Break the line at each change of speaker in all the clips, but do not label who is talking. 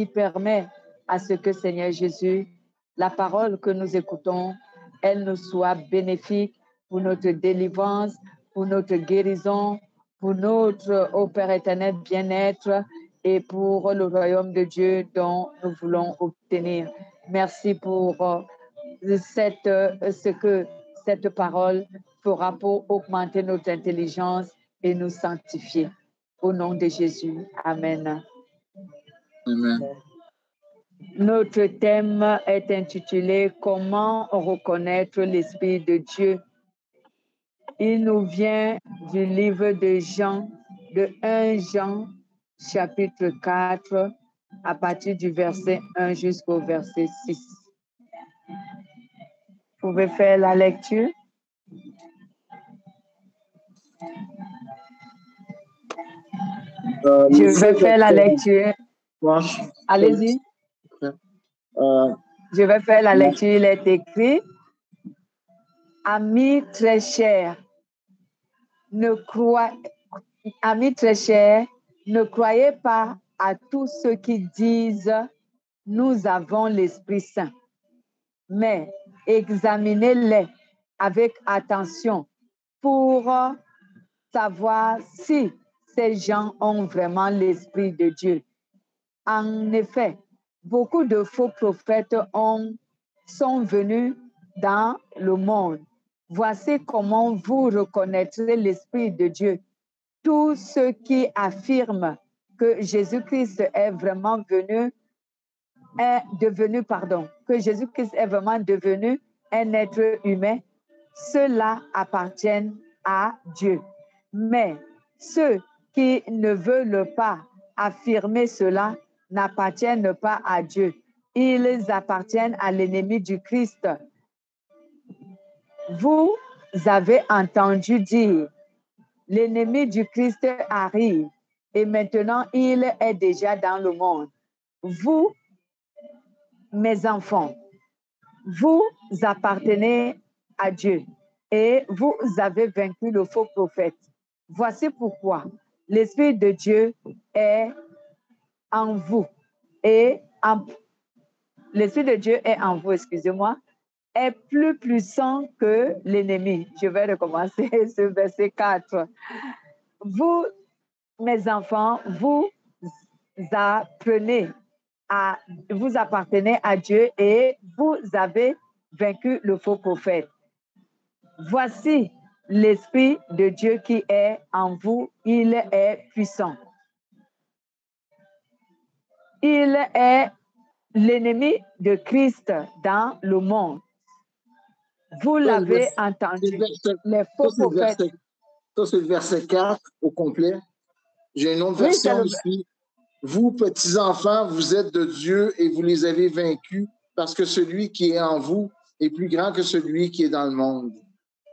qui permet à ce que, Seigneur Jésus, la parole que nous écoutons, elle nous soit bénéfique pour notre délivrance, pour notre guérison, pour notre, ô Père éternel, bien-être et pour le royaume de Dieu dont nous voulons obtenir. Merci pour ce que cette parole fera pour augmenter notre intelligence et nous sanctifier. Au nom de Jésus. Amen.
Amen.
Notre thème est intitulé « Comment reconnaître l'Esprit de Dieu ?» Il nous vient du livre de Jean, de 1 Jean, chapitre 4, à partir du verset 1 jusqu'au verset 6. Vous pouvez faire la lecture. Je vais faire la lecture. Allez-y. Je vais faire la lecture. Il est écrit: Amis très chers, amis très chers, ne croyez pas à tous ceux qui disent nous avons l'Esprit Saint, mais examinez-les avec attention pour savoir si ces gens ont vraiment l'Esprit de Dieu. En effet, beaucoup de faux prophètes sont venus dans le monde. Voici comment vous reconnaîtrez l'Esprit de Dieu. Tous ceux qui affirment que Jésus-Christ est vraiment que Jésus-Christ est vraiment devenu un être humain, ceux-là appartiennent à Dieu. Mais ceux qui ne veulent pas affirmer cela n'appartiennent pas à Dieu. Ils appartiennent à l'ennemi du Christ. Vous avez entendu dire, l'ennemi du Christ arrive et maintenant il est déjà dans le monde. Vous, mes enfants, vous appartenez à Dieu et vous avez vaincu le faux prophète. Voici pourquoi l'Esprit de Dieu est en vous l'Esprit de Dieu est en vous, excusez-moi, est plus puissant que l'ennemi. Je vais recommencer ce verset 4. Vous, mes enfants, vous appartenez à Dieu et vous avez vaincu le faux prophète. Voici l'Esprit de Dieu qui est en vous, il est puissant. Il est l'ennemi de Christ dans le monde. Vous l'avez entendu. Les faux prophètes.
Ça, c'est le verset 4 au complet. J'ai une autre version ici. Vous, petits-enfants, vous êtes de Dieu et vous les avez vaincus parce que celui qui est en vous est plus grand que celui qui est dans le monde.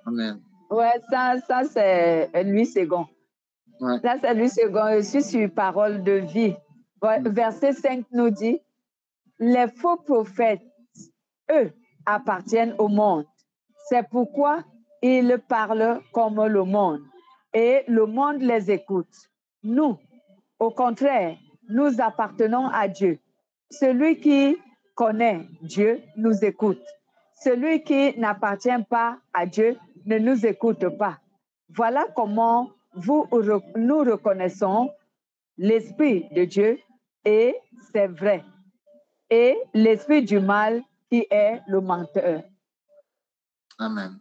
Amen.
Ouais, ça c'est Louis II. Ouais. Ça, c'est Louis II. Je suis sur Parole de vie. Ouais, verset 5 nous dit, les faux prophètes, eux, appartiennent au monde. C'est pourquoi ils parlent comme le monde et le monde les écoute. Nous, au contraire, nous appartenons à Dieu. Celui qui connaît Dieu nous écoute. Celui qui n'appartient pas à Dieu ne nous écoute pas. Voilà comment nous reconnaissons l'Esprit de Dieu et c'est vrai. Et l'esprit du mal qui est le menteur.
Amen.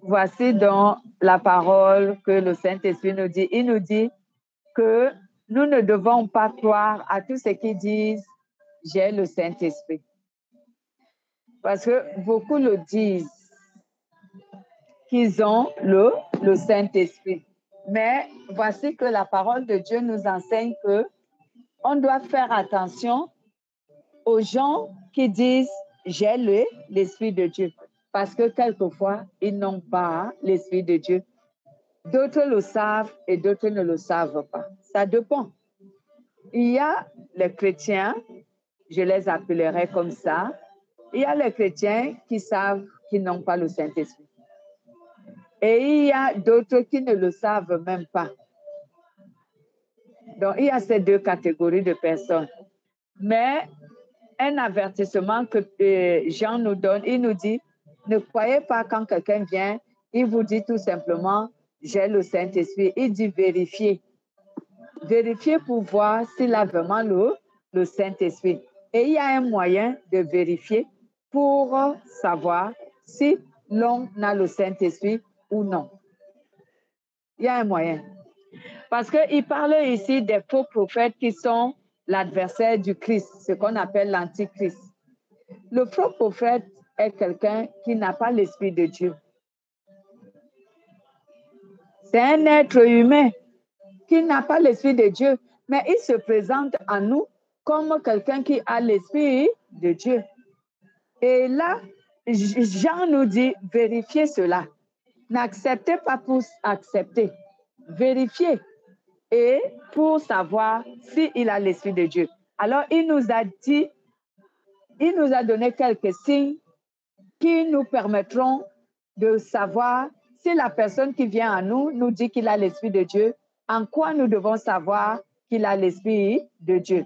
Voici donc la parole que le Saint-Esprit nous dit. Il nous dit que nous ne devons pas croire à tous ceux qui disent « j'ai le Saint-Esprit ». Parce que beaucoup le disent qu'ils ont le Saint-Esprit. Mais voici que la parole de Dieu nous enseigne que on doit faire attention aux gens qui disent « j'ai l'Esprit de Dieu ». Parce que quelquefois, ils n'ont pas l'Esprit de Dieu. D'autres le savent et d'autres ne le savent pas. Ça dépend. Il y a les chrétiens, je les appellerai comme ça, il y a les chrétiens qui savent qu'ils n'ont pas le Saint-Esprit. Et il y a d'autres qui ne le savent même pas. Donc, il y a ces deux catégories de personnes. Mais un avertissement que Jean nous donne, il nous dit, ne croyez pas quand quelqu'un vient, il vous dit tout simplement, j'ai le Saint-Esprit. Il dit vérifiez. Vérifiez pour voir s'il a vraiment le Saint-Esprit. Et il y a un moyen de vérifier pour savoir si l'on a le Saint-Esprit ou non. Il y a un moyen. Parce qu'il parle ici des faux prophètes qui sont l'adversaire du Christ, ce qu'on appelle l'antichrist. Le faux prophète est quelqu'un qui n'a pas l'Esprit de Dieu. C'est un être humain qui n'a pas l'Esprit de Dieu, mais il se présente à nous comme quelqu'un qui a l'Esprit de Dieu. Et là, Jean nous dit, vérifiez cela. N'acceptez pas pour accepter. Vérifiez. Et pour savoir s'il a l'Esprit de Dieu. Alors, il nous a dit, il nous a donné quelques signes qui nous permettront de savoir si la personne qui vient à nous nous dit qu'il a l'Esprit de Dieu, en quoi nous devons savoir qu'il a l'Esprit de Dieu.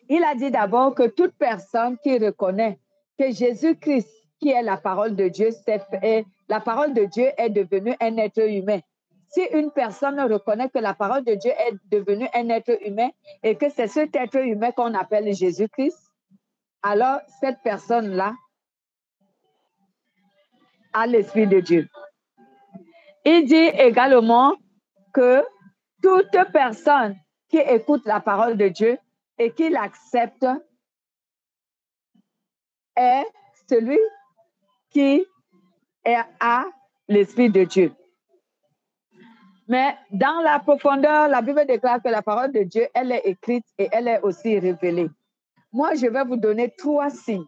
Il a dit d'abord que toute personne qui reconnaît que Jésus-Christ, qui est la parole de Dieu, la parole de Dieu est devenue un être humain. Si une personne reconnaît que la parole de Dieu est devenue un être humain et que c'est cet être humain qu'on appelle Jésus-Christ, alors cette personne-là a l'Esprit de Dieu. Il dit également que toute personne qui écoute la parole de Dieu et qui l'accepte est celui qui a l'Esprit de Dieu. Mais dans la profondeur, la Bible déclare que la parole de Dieu, elle est écrite et elle est aussi révélée. Moi, je vais vous donner 3 signes.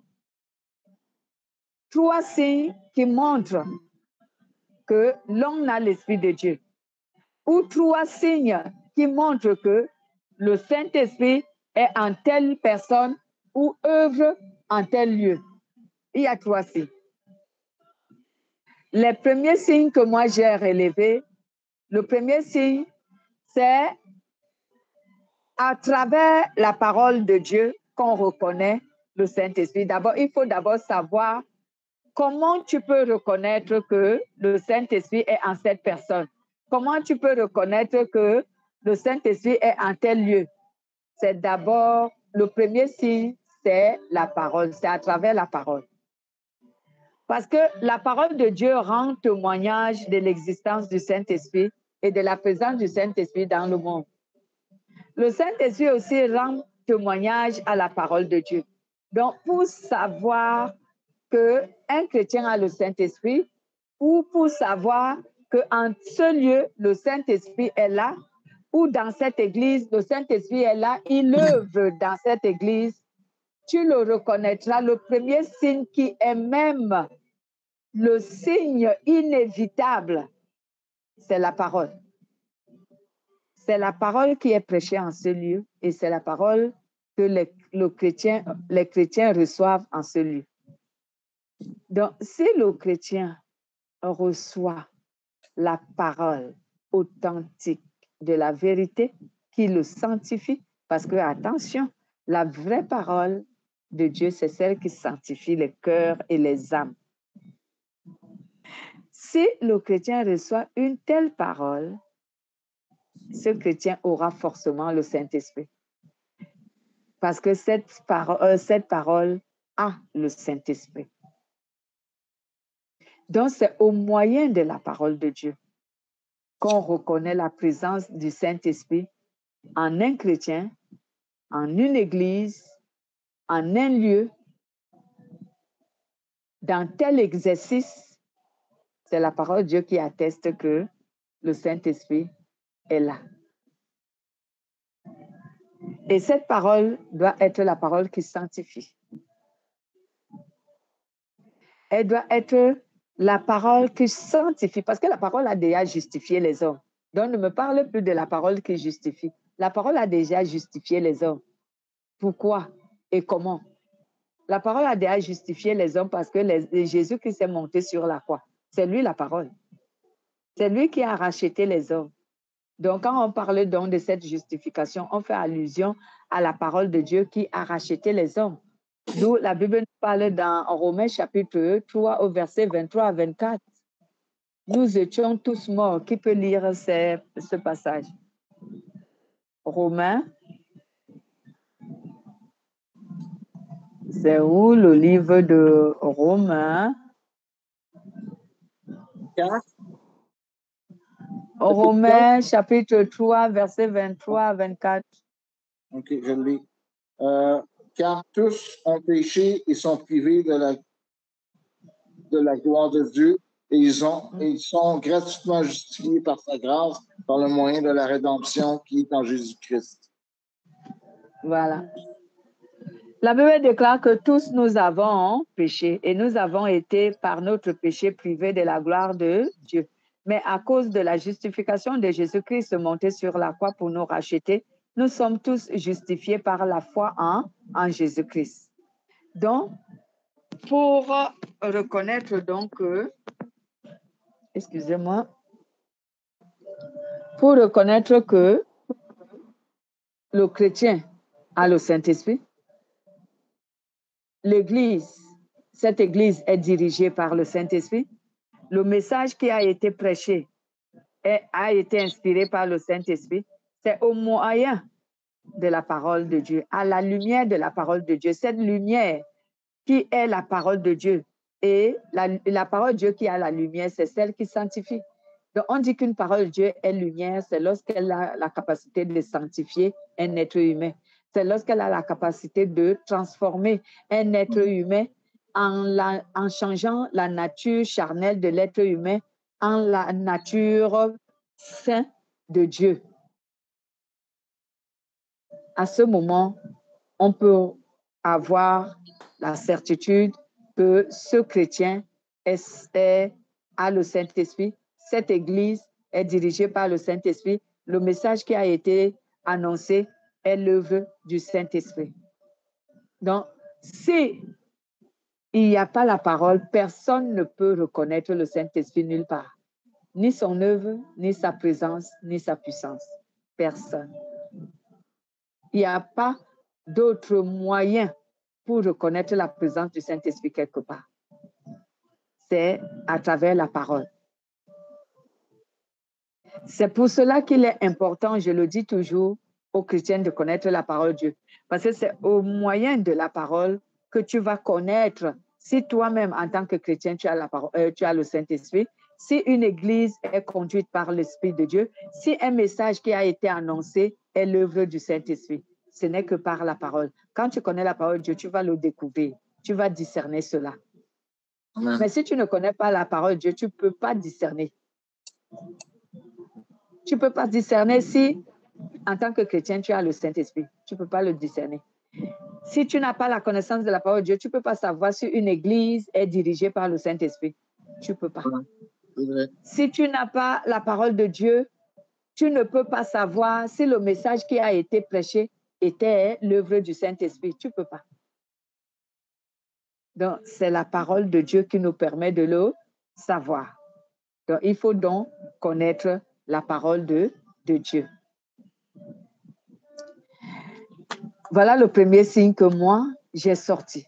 3 signes qui montrent que l'on a l'Esprit de Dieu. Ou 3 signes qui montrent que le Saint-Esprit est en telle personne ou œuvre en tel lieu. Il y a 3 signes. Les premiers signes que moi j'ai relevés, le premier signe, c'est à travers la parole de Dieu qu'on reconnaît le Saint-Esprit. D'abord, il faut d'abord savoir comment tu peux reconnaître que le Saint-Esprit est en cette personne. Comment tu peux reconnaître que le Saint-Esprit est en tel lieu? C'est d'abord, le premier signe, c'est la parole, c'est à travers la parole. Parce que la parole de Dieu rend témoignage de l'existence du Saint-Esprit et de la présence du Saint-Esprit dans le monde. Le Saint-Esprit aussi rend témoignage à la parole de Dieu. Donc, pour savoir qu'un chrétien a le Saint-Esprit, ou pour savoir qu'en ce lieu, le Saint-Esprit est là, ou dans cette église, le Saint-Esprit est là, il œuvre dans cette église, tu le reconnaîtras. Le premier signe qui est même le signe inévitable, c'est la parole. C'est la parole qui est prêchée en ce lieu et c'est la parole que les chrétiens reçoivent en ce lieu. Donc, si le chrétien reçoit la parole authentique de la vérité qui le sanctifie, parce que, attention, la vraie parole de Dieu, c'est celle qui sanctifie les cœurs et les âmes. Si le chrétien reçoit une telle parole, ce chrétien aura forcément le Saint-Esprit. Parce que cette parole a le Saint-Esprit. Donc, c'est au moyen de la parole de Dieu qu'on reconnaît la présence du Saint-Esprit en un chrétien, en une église, en un lieu, dans tel exercice. C'est la parole de Dieu qui atteste que le Saint-Esprit est là. Et cette parole doit être la parole qui sanctifie. Elle doit être la parole qui sanctifie, parce que la parole a déjà justifié les hommes. Donc, ne me parle plus de la parole qui justifie. La parole a déjà justifié les hommes. Pourquoi et comment? La parole a déjà justifié les hommes parce que Jésus qui s'est monté sur la croix. C'est lui la parole. C'est lui qui a racheté les hommes. Donc, quand on parle donc de cette justification, on fait allusion à la parole de Dieu qui a racheté les hommes. D'où la Bible nous parle dans Romains chapitre 3 au verset 23 à 24. Nous étions tous morts. Qui peut lire ce passage? Romains. C'est où le livre de Romains?
4.
Romains chapitre 3, verset 23 à 24.
OK, je lis. Car tous ont péché et sont privés de la gloire de Dieu, et ils sont gratuitement justifiés par sa grâce, par le moyen de la rédemption qui est en Jésus-Christ.
Voilà. La Bible déclare que tous nous avons péché et nous avons été par notre péché privés de la gloire de Dieu. Mais à cause de la justification de Jésus-Christ monté sur la croix pour nous racheter, nous sommes tous justifiés par la foi en Jésus-Christ. Donc, pour reconnaître donc que, excusez-moi, pour reconnaître que le chrétien a le Saint-Esprit, cette église est dirigée par le Saint-Esprit, le message qui a été prêché a été inspiré par le Saint-Esprit, c'est au moyen de la parole de Dieu, à la lumière de la parole de Dieu. Cette lumière qui est la parole de Dieu et la parole de Dieu qui a la lumière, c'est celle qui sanctifie. Donc, on dit qu'une parole de Dieu est lumière, c'est lorsqu'elle a la capacité de sanctifier un être humain. C'est lorsqu'elle a la capacité de transformer un être humain en changeant la nature charnelle de l'être humain en la nature sainte de Dieu. À ce moment, on peut avoir la certitude que ce chrétien a le Saint-Esprit, cette église est dirigée par le Saint-Esprit, le message qui a été annoncé est l'œuvre du Saint-Esprit. Donc, si il n'y a pas la parole, personne ne peut reconnaître le Saint-Esprit nulle part. Ni son œuvre, ni sa présence, ni sa puissance. Personne. Il n'y a pas d'autre moyen pour reconnaître la présence du Saint-Esprit quelque part. C'est à travers la parole. C'est pour cela qu'il est important, je le dis toujours, aux chrétiens de connaître la parole de Dieu. Parce que c'est au moyen de la parole que tu vas connaître, si toi-même, en tant que chrétien, tu as le Saint-Esprit, si une église est conduite par l'Esprit de Dieu, si un message qui a été annoncé est l'œuvre du Saint-Esprit, ce n'est que par la parole. Quand tu connais la parole de Dieu, tu vas le découvrir, tu vas discerner cela. Amen. Mais si tu ne connais pas la parole de Dieu, tu ne peux pas discerner. Tu ne peux pas discerner si, en tant que chrétien, tu as le Saint-Esprit. Tu ne peux pas le discerner. Si tu n'as pas la connaissance de la parole de Dieu, tu ne peux pas savoir si une église est dirigée par le Saint-Esprit. Tu ne peux pas. Si tu n'as pas la parole de Dieu, tu ne peux pas savoir si le message qui a été prêché était l'œuvre du Saint-Esprit. Tu ne peux pas. Donc, c'est la parole de Dieu qui nous permet de le savoir. Donc, il faut donc connaître la parole de Dieu. Voilà le premier signe que moi, j'ai sorti.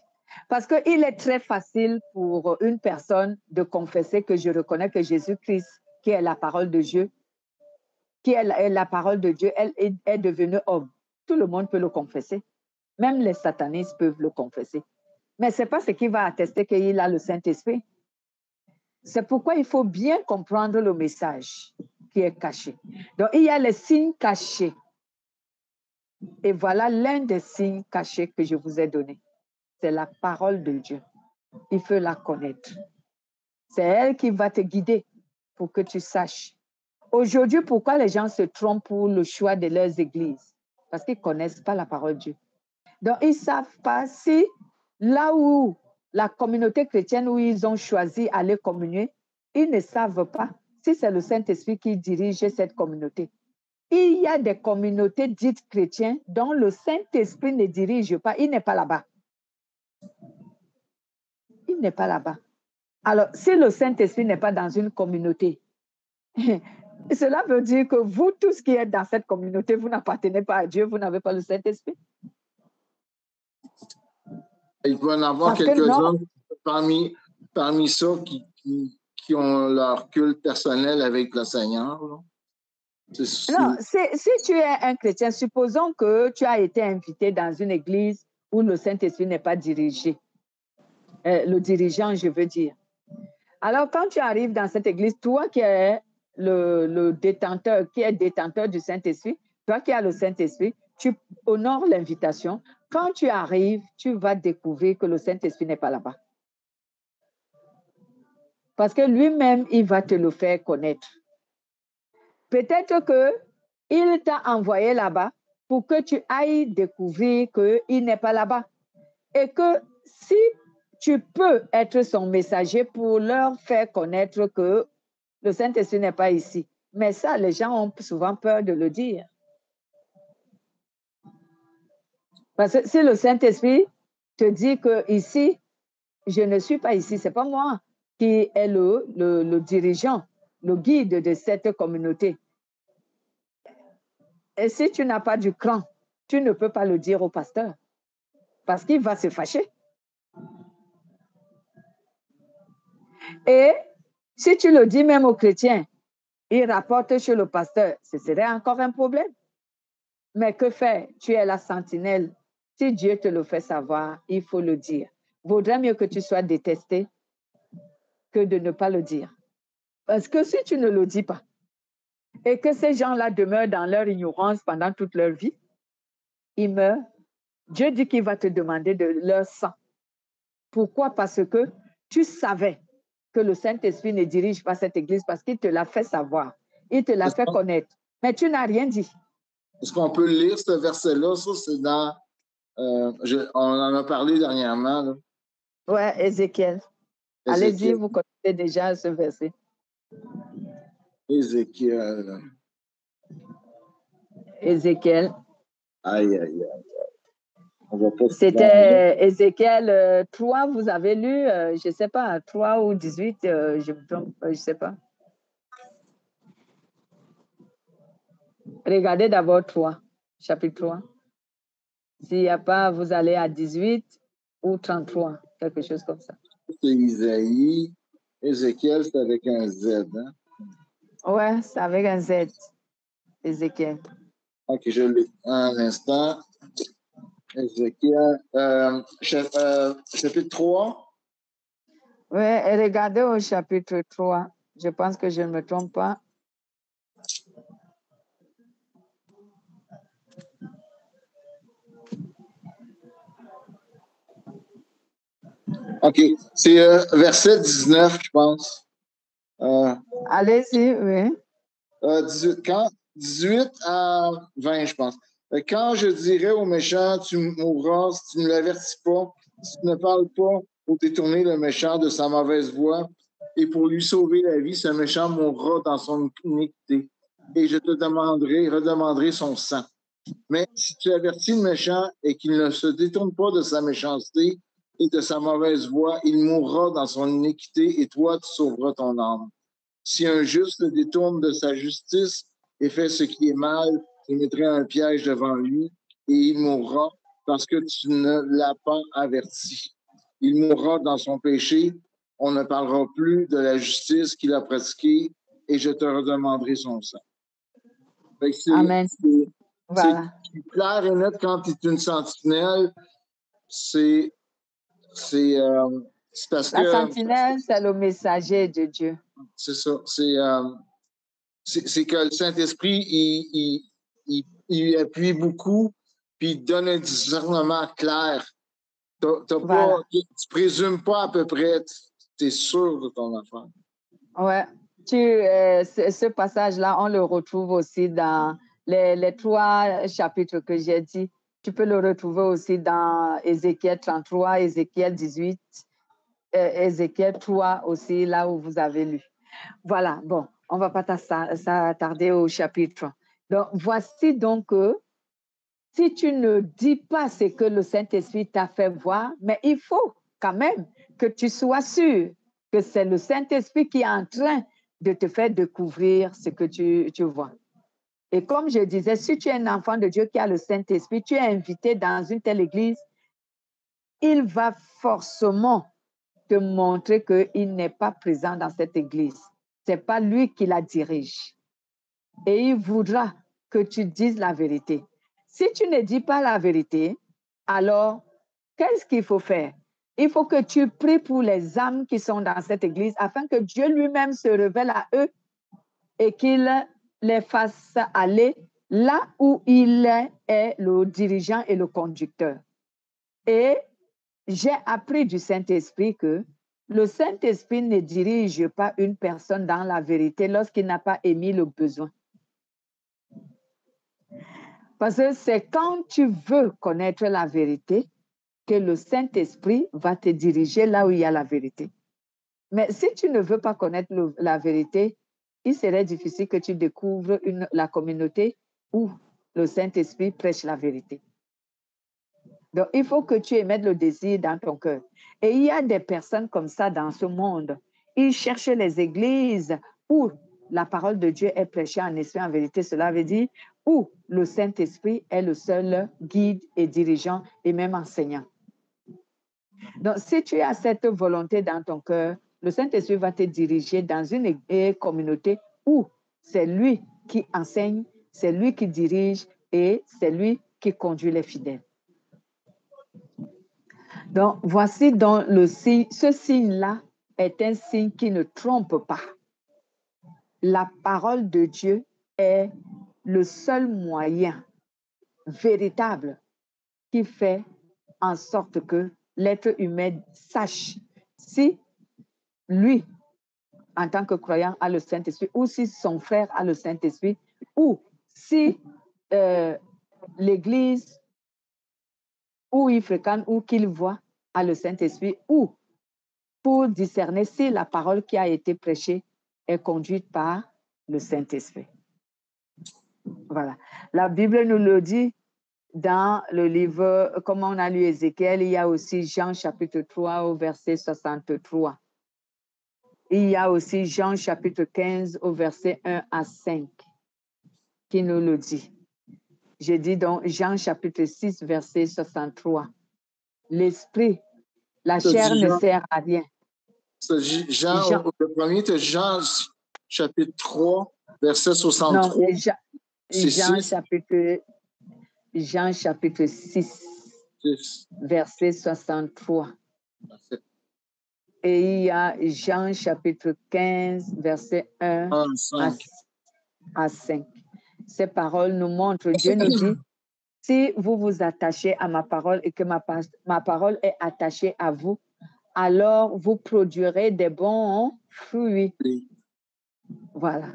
Parce qu'il est très facile pour une personne de confesser que je reconnais que Jésus-Christ, qui est la parole de Dieu, qui est la parole de Dieu, elle est devenue homme. Tout le monde peut le confesser. Même les satanistes peuvent le confesser. Mais ce n'est pas ce qui va attester qu'il a le Saint-Esprit. C'est pourquoi il faut bien comprendre le message qui est caché. Donc, il y a les signes cachés. Et voilà l'un des signes cachés que je vous ai donné. C'est la parole de Dieu. Il faut la connaître. C'est elle qui va te guider pour que tu saches. Aujourd'hui, pourquoi les gens se trompent pour le choix de leurs églises? Parce qu'ils ne connaissent pas la parole de Dieu. Donc, ils ne savent pas si là où la communauté chrétienne où ils ont choisi d'aller communier, ils ne savent pas si c'est le Saint-Esprit qui dirige cette communauté. Il y a des communautés dites chrétiennes dont le Saint-Esprit ne dirige pas. Il n'est pas là-bas. Il n'est pas là-bas. Alors, si le Saint-Esprit n'est pas dans une communauté, Et cela veut dire que vous, tous qui êtes dans cette communauté, vous n'appartenez pas à Dieu, vous n'avez pas le Saint-Esprit.
Il peut y en avoir quelques-uns parmi ceux qui ont leur culte personnel avec le Seigneur.
Non, si tu es un chrétien, supposons que tu as été invité dans une église où le Saint-Esprit n'est pas dirigé. Le dirigeant, je veux dire. Alors, quand tu arrives dans cette église, toi qui es le détenteur, du Saint-Esprit, toi qui as le Saint-Esprit, tu honores l'invitation. Quand tu arrives, tu vas découvrir que le Saint-Esprit n'est pas là-bas. Parce que lui-même, il va te le faire connaître. Peut-être qu'il t'a envoyé là-bas pour que tu ailles découvrir qu'il n'est pas là-bas. Et que si tu peux être son messager pour leur faire connaître que le Saint-Esprit n'est pas ici. Mais ça, les gens ont souvent peur de le dire. Parce que si le Saint-Esprit te dit que ici, je ne suis pas ici, ce n'est pas moi qui est le dirigeant, le guide de cette communauté. Et si tu n'as pas du cran, tu ne peux pas le dire au pasteur parce qu'il va se fâcher. Et si tu le dis même aux chrétiens, il rapporte chez le pasteur, ce serait encore un problème. Mais que faire? Tu es la sentinelle. Si Dieu te le fait savoir, il faut le dire. Vaudrait mieux que tu sois détesté que de ne pas le dire. Parce que si tu ne le dis pas et que ces gens-là demeurent dans leur ignorance pendant toute leur vie, ils meurent. Dieu dit qu'il va te demander de leur sang. Pourquoi? Parce que tu savais que le Saint-Esprit ne dirige pas cette église parce qu'il te l'a fait savoir. Il te l'a fait connaître. Mais tu n'as rien dit.
Est-ce qu'on peut lire ce verset-là? Ça, c'est dans... on en a parlé dernièrement.
Oui, Ézéchiel. Allez-y, vous connaissez déjà ce verset.
Ézéchiel.
Ézéchiel.
Aïe, aïe, aïe.
C'était Ézéchiel 3, vous avez lu, je ne sais pas, 3 ou 18, je ne sais pas. Regardez d'abord 3, chapitre 3. S'il n'y a pas, vous allez à 18 ou 33, quelque chose comme ça.
C'est Isaïe. Ézéchiel, c'est avec un Z. Hein?
Ouais, c'est avec un Z. Ézéchiel.
OK, je l'ai. Un instant. Ézéchiel. Chapitre 3.
Oui, regardez au chapitre 3. Je pense que je ne me trompe pas.
OK. C'est verset 19, je pense.
Allez-y, oui.
18 à 20, je pense. Quand je dirai au méchant, tu mourras si tu ne l'avertis pas, si tu ne parles pas pour détourner le méchant de sa mauvaise voie et pour lui sauver la vie, ce méchant mourra dans son iniquité. Et je te redemanderai son sang. Mais si tu avertis le méchant et qu'il ne se détourne pas de sa méchanceté et de sa mauvaise voie, il mourra dans son iniquité et toi, tu sauveras ton âme. Si un juste se détourne de sa justice et fait ce qui est mal, tu mettrais un piège devant lui et il mourra parce que tu ne l'as pas averti. Il mourra dans son péché. On ne parlera plus de la justice qu'il a pratiquée et je te redemanderai son sang.
Amen.
Voilà. C'est clair et net quand tu es une sentinelle, c'est parce que...
La sentinelle, c'est le messager de Dieu.
C'est ça. C'est que le Saint-Esprit, il appuie beaucoup, puis il donne un discernement clair.
Voilà.
Tu présumes pas à peu près, tu es sûr de ton affaire.
Ouais. Ce passage-là, on le retrouve aussi dans les 3 chapitres que j'ai dit. Tu peux le retrouver aussi dans Ézéchiel 33, Ézéchiel 18, Ézéchiel 3 aussi, là où vous avez lu. Voilà, bon, on ne va pas s'attarder au chapitre. Donc, voici donc que si tu ne dis pas ce que le Saint-Esprit t'a fait voir, mais il faut quand même que tu sois sûr que c'est le Saint-Esprit qui est en train de te faire découvrir ce que tu vois. Et comme je disais, si tu es un enfant de Dieu qui a le Saint-Esprit, tu es invité dans une telle église, il va forcément te montrer qu'il n'est pas présent dans cette église. Ce n'est pas lui qui la dirige. Et il voudra que tu dises la vérité. Si tu ne dis pas la vérité, alors qu'est-ce qu'il faut faire? Il faut que tu pries pour les âmes qui sont dans cette église afin que Dieu lui-même se révèle à eux et qu'il les fasse aller là où il est le dirigeant et le conducteur. Et j'ai appris du Saint-Esprit que le Saint-Esprit ne dirige pas une personne dans la vérité lorsqu'il n'a pas émis le besoin. Parce que c'est quand tu veux connaître la vérité que le Saint-Esprit va te diriger là où il y a la vérité. Mais si tu ne veux pas connaître la vérité, il serait difficile que tu découvres la communauté où le Saint-Esprit prêche la vérité. Donc, il faut que tu émettes le désir dans ton cœur. Et il y a des personnes comme ça dans ce monde. Ils cherchent les églises où la parole de Dieu est prêchée en esprit, en vérité. Cela veut dire où le Saint-Esprit est le seul guide et dirigeant et même enseignant. Donc, si tu as cette volonté dans ton cœur, le Saint-Esprit va te diriger dans une communauté où c'est lui qui enseigne, c'est lui qui dirige et c'est lui qui conduit les fidèles. Donc, voici donc le signe. Ce signe-là est un signe qui ne trompe pas. La parole de Dieu est le seul moyen véritable qui fait en sorte que l'être humain sache si lui, en tant que croyant, a le Saint-Esprit, ou si son frère a le Saint-Esprit, ou si l'Église où il fréquente ou qu'il voit a le Saint-Esprit, ou pour discerner si la parole qui a été prêchée est conduite par le Saint-Esprit. Voilà. La Bible nous le dit dans le livre, comme on a lu Ézéchiel, il y a aussi Jean chapitre 3 au verset 63. Il y a aussi Jean chapitre 15 au verset 1 à 5 qui nous le dit. Je dis donc Jean chapitre 6 verset 63. L'esprit, la chair ne sert à rien.
Jean, le premier, c'est Jean chapitre 3 verset 63.
Non, Jean chapitre 6 verset 63. Et il y a Jean chapitre 15 verset 1 à 5. Ces paroles nous montrent, Dieu nous dit, si vous vous attachez à ma parole et que ma parole est attachée à vous, alors vous produirez des bons fruits. Voilà.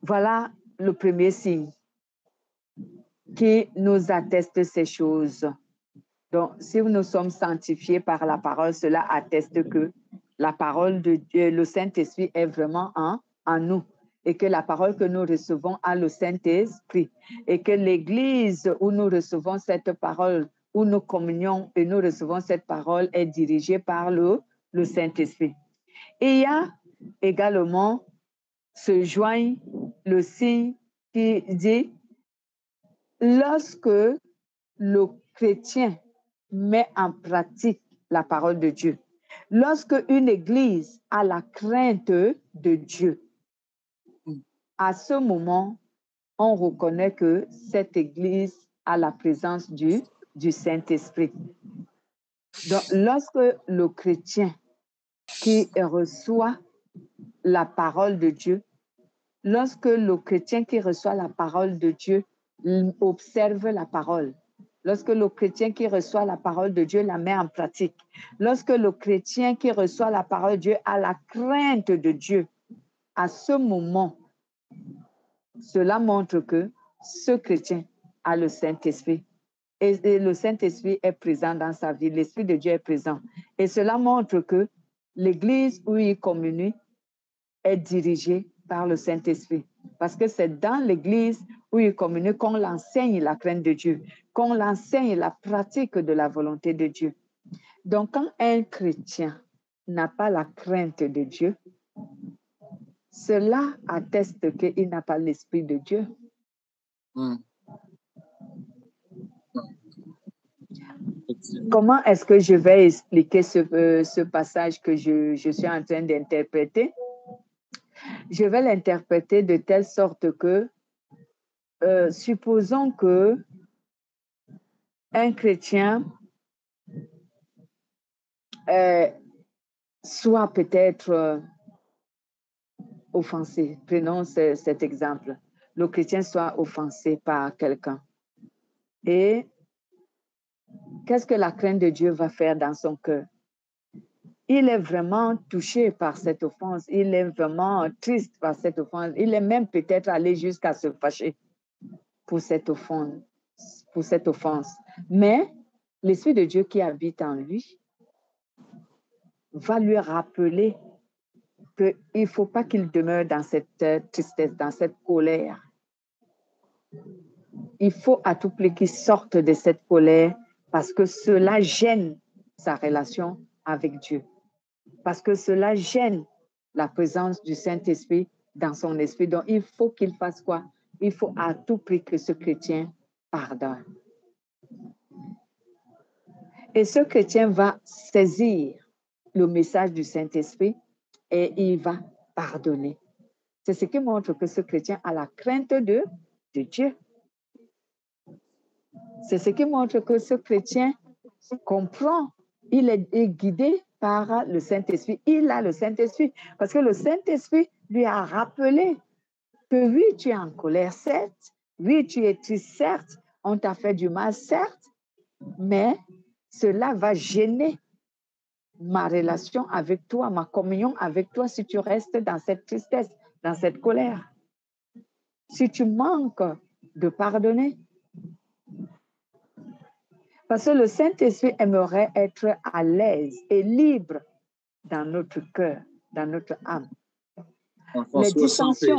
Voilà le premier signe qui nous atteste ces choses. Donc, si nous sommes sanctifiés par la parole, cela atteste que la parole de Dieu, le Saint-Esprit est vraiment en nous et que la parole que nous recevons a le Saint-Esprit et que l'Église où nous recevons cette parole, où nous communions et nous recevons cette parole est dirigée par le Saint-Esprit. Et il y a également se joint le signe qui dit lorsque le chrétien met en pratique la parole de Dieu, lorsque une église a la crainte de Dieu, à ce moment, on reconnaît que cette église a la présence du Saint-Esprit. Donc, lorsque le chrétien qui reçoit la parole de Dieu, lorsque le chrétien qui reçoit la parole de Dieu observe la parole, lorsque le chrétien qui reçoit la parole de Dieu la met en pratique, lorsque le chrétien qui reçoit la parole de Dieu a la crainte de Dieu, à ce moment, cela montre que ce chrétien a le Saint-Esprit. Et le Saint-Esprit est présent dans sa vie, l'Esprit de Dieu est présent. Et cela montre que l'église où il communie est dirigée par le Saint-Esprit. Parce que c'est dans l'église où il communie qu'on l'enseigne la crainte de Dieu, qu'on l'enseigne la pratique de la volonté de Dieu. Donc, quand un chrétien n'a pas la crainte de Dieu, cela atteste qu'il n'a pas l'Esprit de Dieu. Comment est-ce que je vais expliquer ce passage que je suis en train d'interpréter? Je vais l'interpréter de telle sorte que, supposons que un chrétien soit peut-être offensé. Prenons cet exemple. Le chrétien soit offensé par quelqu'un. Et qu'est-ce que la crainte de Dieu va faire dans son cœur? Il est vraiment touché par cette offense. Il est vraiment triste par cette offense. Il est même peut-être allé jusqu'à se fâcher pour cette offense. Mais l'Esprit de Dieu qui habite en lui va lui rappeler qu'il ne faut pas qu'il demeure dans cette tristesse, dans cette colère. Il faut à tout prix qu'il sorte de cette colère parce que cela gêne sa relation avec Dieu. Parce que cela gêne la présence du Saint-Esprit dans son esprit. Donc, il faut qu'il fasse quoi? Il faut à tout prix que ce chrétien pardonne. Et ce chrétien va saisir le message du Saint-Esprit et il va pardonner. C'est ce qui montre que ce chrétien a la crainte de Dieu. C'est ce qui montre que ce chrétien comprend, il est guidé par le Saint-Esprit. Il a le Saint-Esprit parce que le Saint-Esprit lui a rappelé que oui, tu es en colère, certes, oui, tu es triste, certes, on t'a fait du mal, certes, mais cela va gêner ma relation avec toi, ma communion avec toi si tu restes dans cette tristesse, dans cette colère. Si tu manques de pardonner. Parce que le Saint-Esprit aimerait être à l'aise et libre dans notre cœur, dans notre âme. Les dissensions,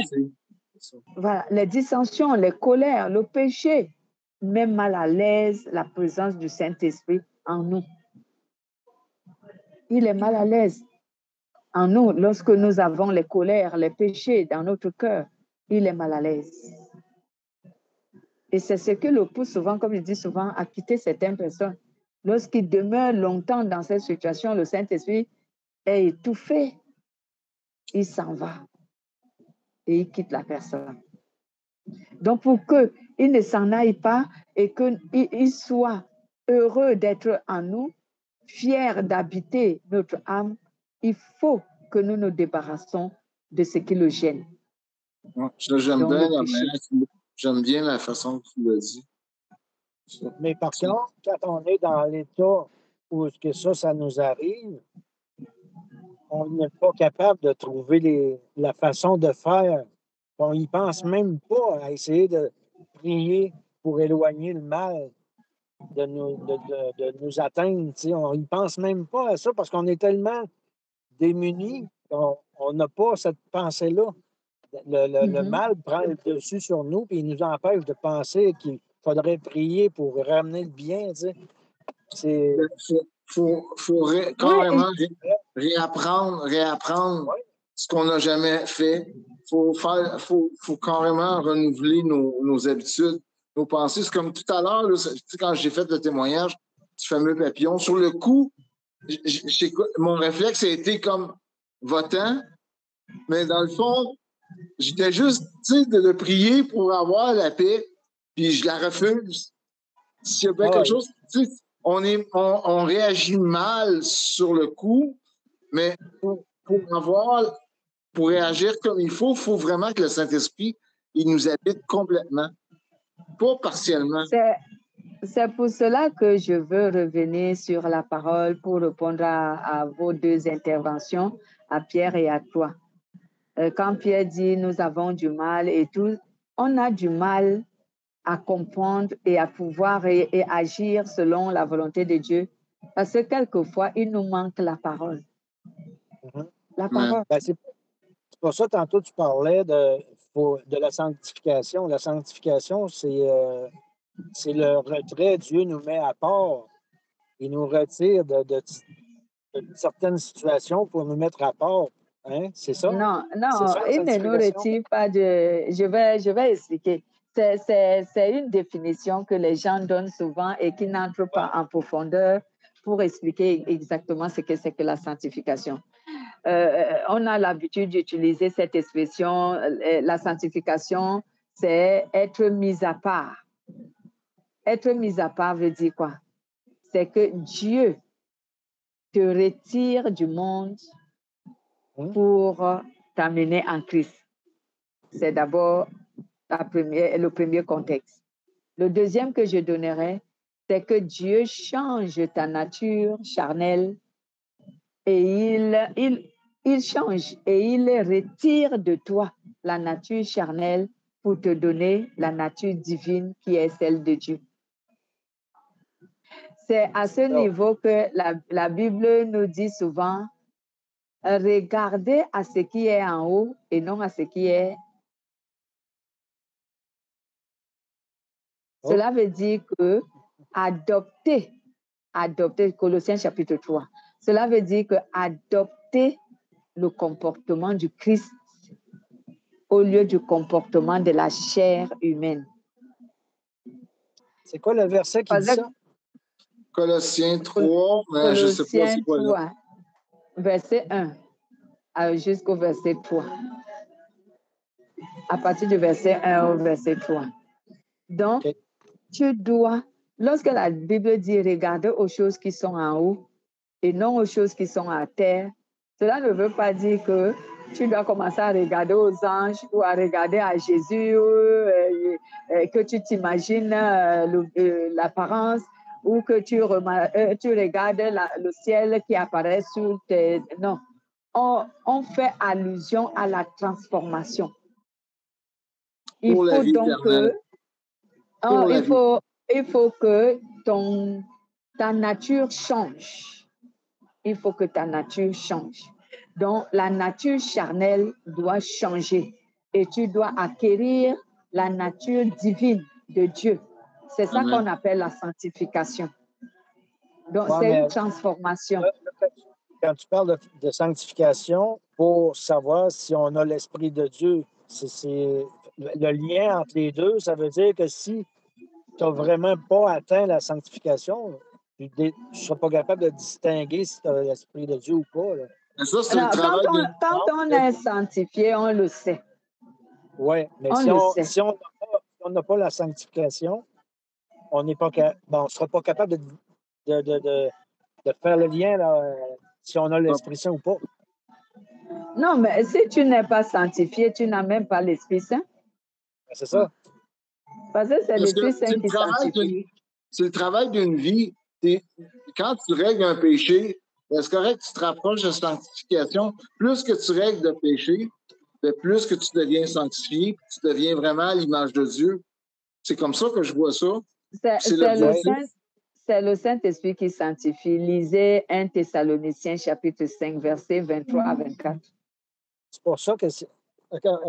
voilà, les dissensions, les colères, le péché, met mal à l'aise la présence du Saint-Esprit en nous. Il est mal à l'aise en nous lorsque nous avons les colères, les péchés dans notre cœur. Il est mal à l'aise. Et c'est ce que le pousse souvent, comme je dis souvent, à quitter certaines personnes. Lorsqu'il demeure longtemps dans cette situation, le Saint-Esprit est étouffé. Il s'en va et il quitte la personne. Donc, pour qu'il ne s'en aille pas et qu'il soit heureux d'être en nous, fier d'habiter notre âme, il faut que nous nous débarrassons de ce qui le gêne.
J'aime bien la façon que tu l'as dit.
Mais par contre, quand on est dans l'état où que ça nous arrive, on n'est pas capable de trouver la façon de faire. On n'y pense même pas à essayer de prier pour éloigner le mal de nous atteindre. On n'y pense même pas à ça parce qu'on est tellement démunis qu'on n'a pas cette pensée-là. Le mal prend le dessus sur nous et il nous empêche de penser qu'il faudrait prier pour ramener le bien.
Il faut carrément réapprendre ce qu'on n'a jamais fait. Faut carrément renouveler nos habitudes, nos pensées. C'est comme tout à l'heure, quand j'ai fait le témoignage du fameux papillon, sur le coup, mon réflexe a été comme votant, mais dans le fond, j'étais juste de prier pour avoir la paix, puis je la refuse. S'il y a bien quelque chose, on réagit mal sur le coup, mais pour réagir comme il faut vraiment que le Saint-Esprit, il nous habite complètement, pas partiellement.
C'est pour cela que je veux revenir sur la parole pour répondre à vos deux interventions, à Pierre et à toi. Quand Pierre dit nous avons du mal et tout, on a du mal à comprendre et à pouvoir et agir selon la volonté de Dieu. Parce que quelquefois, il nous manque la parole. La parole.
Ben, c'est pour ça, tantôt, tu parlais de la sanctification. La sanctification, c'est le retrait. Dieu nous met à part. Il nous retire de certaines situations pour nous mettre à part Hein? C'est ça?
Non,
C'est
non,
ça, la
il ne nous
sanctification?
retire pas de... Je vais expliquer. C'est une définition que les gens donnent souvent et qui n'entrent pas en profondeur pour expliquer exactement ce que c'est que la sanctification. On a l'habitude d'utiliser cette expression, la sanctification, c'est être mis à part. Être mis à part veut dire quoi? C'est que Dieu te retire du monde pour t'amener en Christ. C'est d'abord le premier contexte. Le deuxième que je donnerai, c'est que Dieu change ta nature charnelle et il change et il retire de toi la nature charnelle pour te donner la nature divine qui est celle de Dieu. C'est à ce niveau que la Bible nous dit souvent, regardez à ce qui est en haut et non à ce qui est. Cela veut dire que adopter, Colossiens chapitre 3, cela veut dire que adopter le comportement du Christ au lieu du comportement de la chair humaine.
C'est quoi le verset qui dit ça?
Colossiens 3, mais je ne sais pas c'est quoi là.
3, verset 1 jusqu'au verset 3. À partir du verset 1 au verset 3. Donc, tu dois, lorsque la Bible dit regarder aux choses qui sont en haut et non aux choses qui sont à terre, cela ne veut pas dire que tu dois commencer à regarder aux anges ou à regarder à Jésus, que tu t'imagines l'apparence ou que tu regardes le ciel qui apparaît sur tes... Non, on fait allusion à la transformation. Il faut donc que... il faut que ta nature change. Il faut que ta nature change. Donc, la nature charnelle doit changer et tu dois acquérir la nature divine de Dieu. C'est ça qu'on appelle la sanctification. Donc, c'est une transformation.
Quand tu parles de sanctification, pour savoir si on a l'Esprit de Dieu, c'est le lien entre les deux, ça veut dire que si tu n'as vraiment pas atteint la sanctification, tu ne seras pas capable de distinguer si tu as l'Esprit de Dieu ou pas. Là.
Ça, c'est le travail
quand on est sanctifié, on le sait.
Oui, mais si on n'a pas la sanctification, on ne sera pas capable de faire le lien là, si on a l'Esprit Saint ou pas.
Non, mais si tu n'es pas sanctifié, tu n'as même pas l'Esprit Saint.
C'est ça.
Parce que c'est l'Esprit Saint qui sanctifie.
C'est le travail d'une vie. Quand tu règles un péché, c'est correct, tu te rapproches de sanctification. Plus que tu règles de péché, plus que tu deviens sanctifié, tu deviens vraiment à l'image de Dieu. C'est comme ça que je vois ça.
C'est le Saint-Esprit qui sanctifie. Lisez 1 Thessaloniciens chapitre 5, versets 23 à 24.
C'est pour ça que c'est...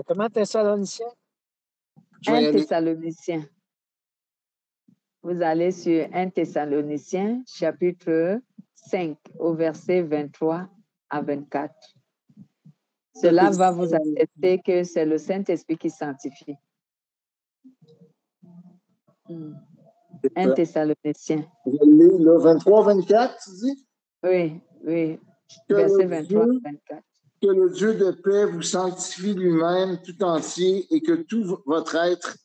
Comment Thessaloniciens?
1 Thessaloniciens. Vous allez sur 1 Thessaloniciens chapitre 5 au verset 23 à 24. Cela va vous attester que c'est le Saint-Esprit qui sanctifie. 1 Thessaloniciens.
Le 23-24, tu dis?
Oui. Verset 23-24.
Que le Dieu de paix vous sanctifie lui-même tout entier et que tout votre être,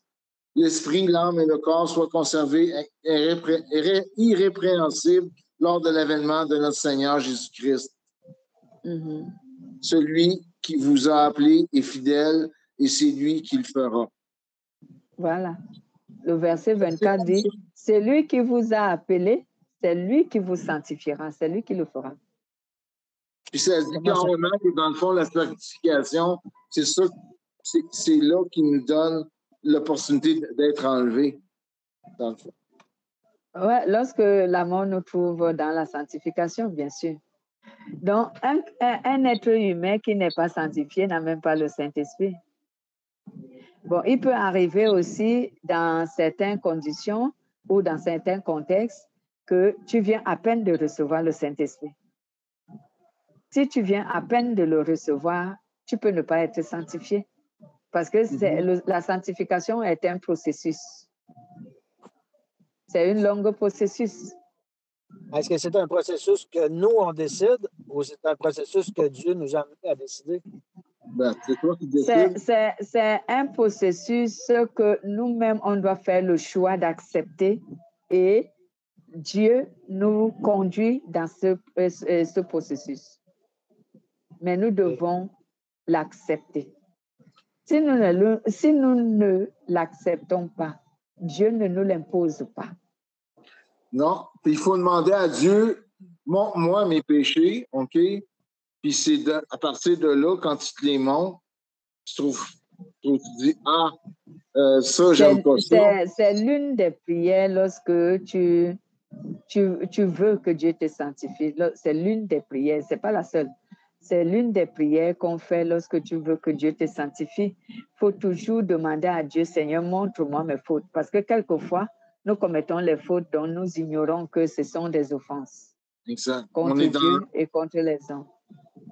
l'esprit, l'âme et le corps soient conservés irrépréhensibles lors de l'avènement de notre Seigneur Jésus-Christ. Celui qui vous a appelé est fidèle et c'est lui qui le fera.
Voilà. Le verset 24 dit, c'est lui qui vous a appelé, c'est lui qui vous sanctifiera, c'est lui qui le fera.
Puis ça dit carrément que dans le fond, la sanctification, c'est là qui nous donne l'opportunité d'être enlevé, dans le fond.
Oui, lorsque l'amour nous trouve dans la sanctification, bien sûr. Donc, un être humain qui n'est pas sanctifié n'a même pas le Saint-Esprit. Bon, il peut arriver aussi dans certaines conditions ou dans certains contextes que tu viens à peine de recevoir le Saint-Esprit. si tu viens à peine de le recevoir, tu peux ne pas être sanctifié. Parce que la sanctification est un processus. C'est un long processus.
Est-ce que c'est un processus que nous, on décide ou c'est un processus que Dieu nous a amené à décider?
Ben, c'est toi qui décides.
C'est un processus que nous-mêmes, on doit faire le choix d'accepter et Dieu nous conduit dans ce processus. Mais nous devons l'accepter. Si nous ne l'acceptons pas, Dieu ne nous l'impose pas.
Non, puis il faut demander à Dieu, montre-moi mes péchés, OK? Puis c'est à partir de là, quand tu te les montres, tu dis, ça, j'aime pas ça.
C'est l'une des prières lorsque tu veux que Dieu te sanctifie. C'est l'une des prières, c'est pas la seule. C'est l'une des prières qu'on fait lorsque tu veux que Dieu te sanctifie. Il faut toujours demander à Dieu, Seigneur, montre-moi mes fautes. Parce que quelquefois, nous commettons les fautes dont nous ignorons que ce sont des offenses.
Exact.
Contre Dieu et contre les hommes.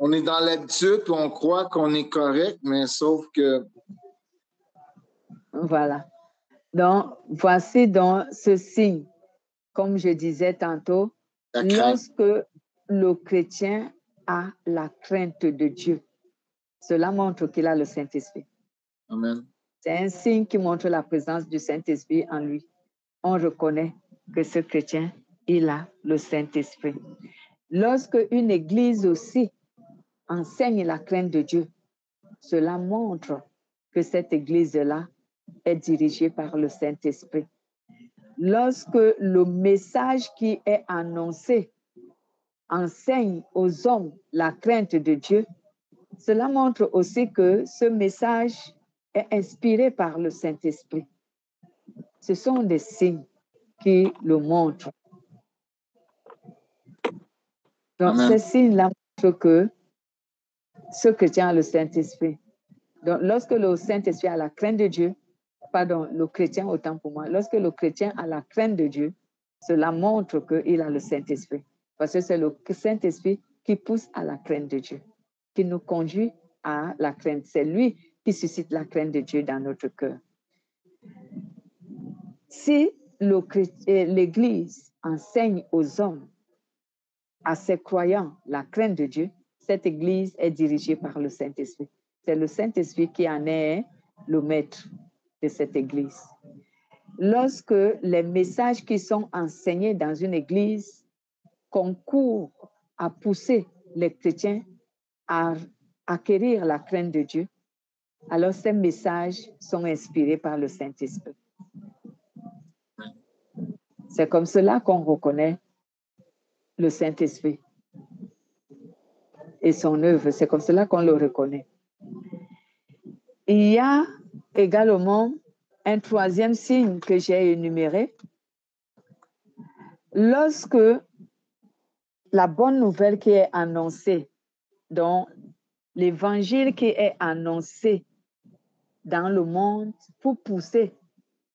On est dans l'habitude, puis on croit qu'on est correct, mais sauf que...
Voilà. Donc, voici donc ce signe. Comme je disais tantôt, lorsque le chrétien a la crainte de Dieu, cela montre qu'il a le Saint-Esprit.
Amen.
C'est un signe qui montre la présence du Saint-Esprit en lui. On reconnaît que ce chrétien, il a le Saint-Esprit. Lorsque une église aussi enseigne la crainte de Dieu, cela montre que cette église-là est dirigée par le Saint-Esprit. Lorsque le message qui est annoncé enseigne aux hommes la crainte de Dieu, cela montre aussi que ce message est inspiré par le Saint-Esprit. Ce sont des signes qui le montrent. Donc, ces signes-là montrent que ce chrétien a le Saint-Esprit. Donc, lorsque le Saint-Esprit a la crainte de Dieu, le chrétien, autant pour moi, lorsque le chrétien a la crainte de Dieu, cela montre qu'il a le Saint-Esprit. Parce que c'est le Saint-Esprit qui pousse à la crainte de Dieu, qui nous conduit à la crainte. C'est lui qui suscite la crainte de Dieu dans notre cœur. Si l'Église enseigne aux hommes, à ses croyants, la crainte de Dieu, cette Église est dirigée par le Saint-Esprit. C'est le Saint-Esprit qui en est le maître de cette Église. Lorsque les messages qui sont enseignés dans une Église concourent à pousser les chrétiens à acquérir la crainte de Dieu, alors ces messages sont inspirés par le Saint-Esprit. C'est comme cela qu'on reconnaît le Saint-Esprit et son œuvre. C'est comme cela qu'on le reconnaît. Il y a également un troisième signe que j'ai énuméré. Lorsque la bonne nouvelle qui est annoncée, donc l'évangile qui est annoncé dans le monde pour pousser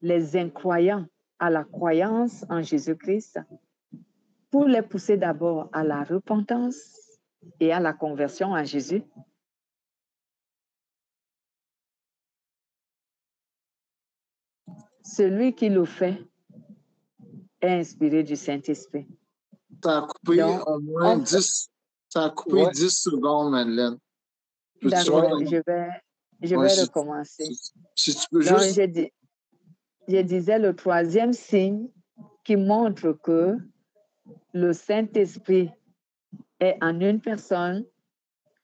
les incroyants à la croyance en Jésus-Christ, pour les pousser d'abord à la repentance et à la conversion à Jésus. Celui qui le fait est inspiré du Saint-Esprit.
Ça a coupé au moins 10 secondes, Madeleine.
D'accord, je vais recommencer.
Si tu peux
donc,
juste...
je disais le troisième signe qui montre que le Saint-Esprit est en une personne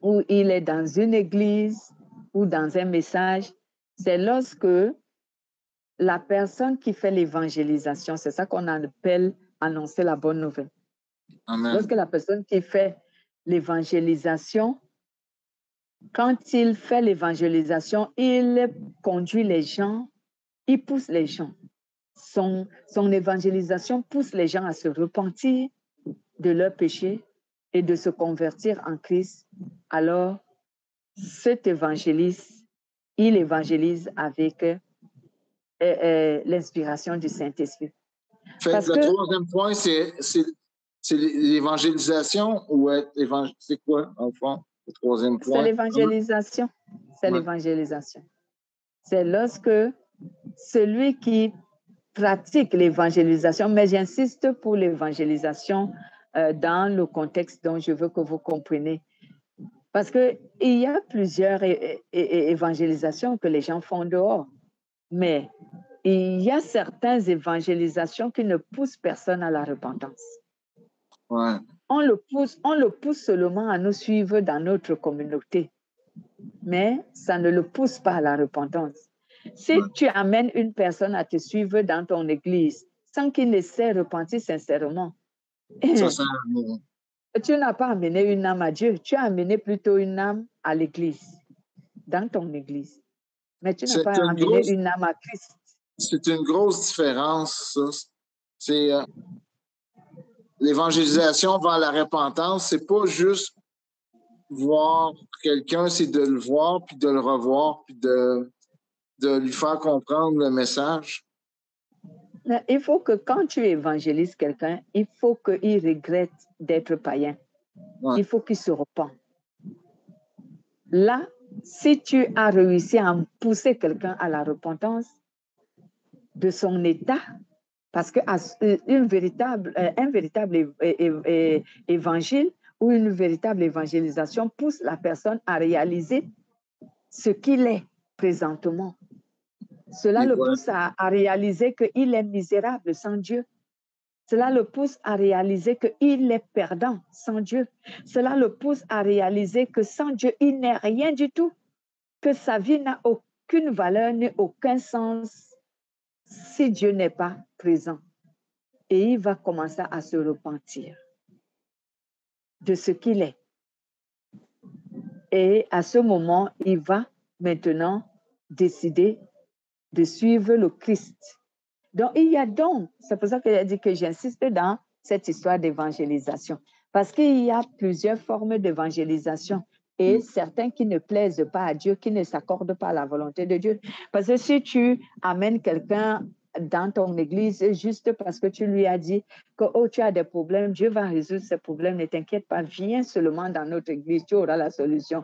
ou il est dans une église ou dans un message, c'est lorsque la personne qui fait l'évangélisation, c'est ça qu'on appelle annoncer la bonne nouvelle.
Amen.
Lorsque la personne qui fait l'évangélisation, quand il fait l'évangélisation, il conduit les gens, il pousse les gens. Son évangélisation pousse les gens à se repentir de leurs péchés et de se convertir en Christ. Alors, cet évangéliste, il évangélise avec l'inspiration du Saint-Esprit.
Le troisième point, C'est l'évangélisation ou c'est quoi, en fond, le troisième point?
C'est l'évangélisation. C'est l'évangélisation. C'est lorsque celui qui pratique l'évangélisation, mais j'insiste pour l'évangélisation dans le contexte dont je veux que vous compreniez. Parce qu'il y a plusieurs évangélisations que les gens font dehors, mais il y a certaines évangélisations qui ne poussent personne à la repentance.
Ouais.
On le pousse seulement à nous suivre dans notre communauté, mais ça ne le pousse pas à la repentance. Si tu amènes une personne à te suivre dans ton église sans qu'il ne s'est repenti sincèrement, tu n'as pas amené une âme à Dieu, tu as amené plutôt une âme à l'église, dans ton église. Mais tu n'as pas amené une âme à Christ.
C'est une grosse différence, ça. C'est l'évangélisation vers la repentance, c'est pas juste voir quelqu'un, c'est de le voir, puis de le revoir, puis de lui faire comprendre le message.
Il faut que quand tu évangélises quelqu'un, il faut qu'il regrette d'être païen. Ouais. Il faut qu'il se repente. Là, si tu as réussi à pousser quelqu'un à la repentance de son état, parce qu'un véritable évangile ou une véritable évangélisation pousse la personne à réaliser ce qu'il est présentement. Cela le pousse à réaliser qu'il est misérable sans Dieu. Cela le pousse à réaliser qu'il est perdant sans Dieu. Cela le pousse à réaliser que sans Dieu, il n'est rien du tout, que sa vie n'a aucune valeur ni aucun sens si Dieu n'est pas présent. Et il va commencer à se repentir de ce qu'il est. Et à ce moment, il va maintenant décider de suivre le Christ. Donc, c'est pour ça que j'ai dit que j'insiste dans cette histoire d'évangélisation. Parce qu'il y a plusieurs formes d'évangélisation et certains qui ne plaisent pas à Dieu, qui ne s'accordent pas à la volonté de Dieu. Parce que si tu amènes quelqu'un dans ton église juste parce que tu lui as dit que tu as des problèmes, Dieu va résoudre ces problèmes, ne t'inquiète pas, viens seulement dans notre église, tu auras la solution.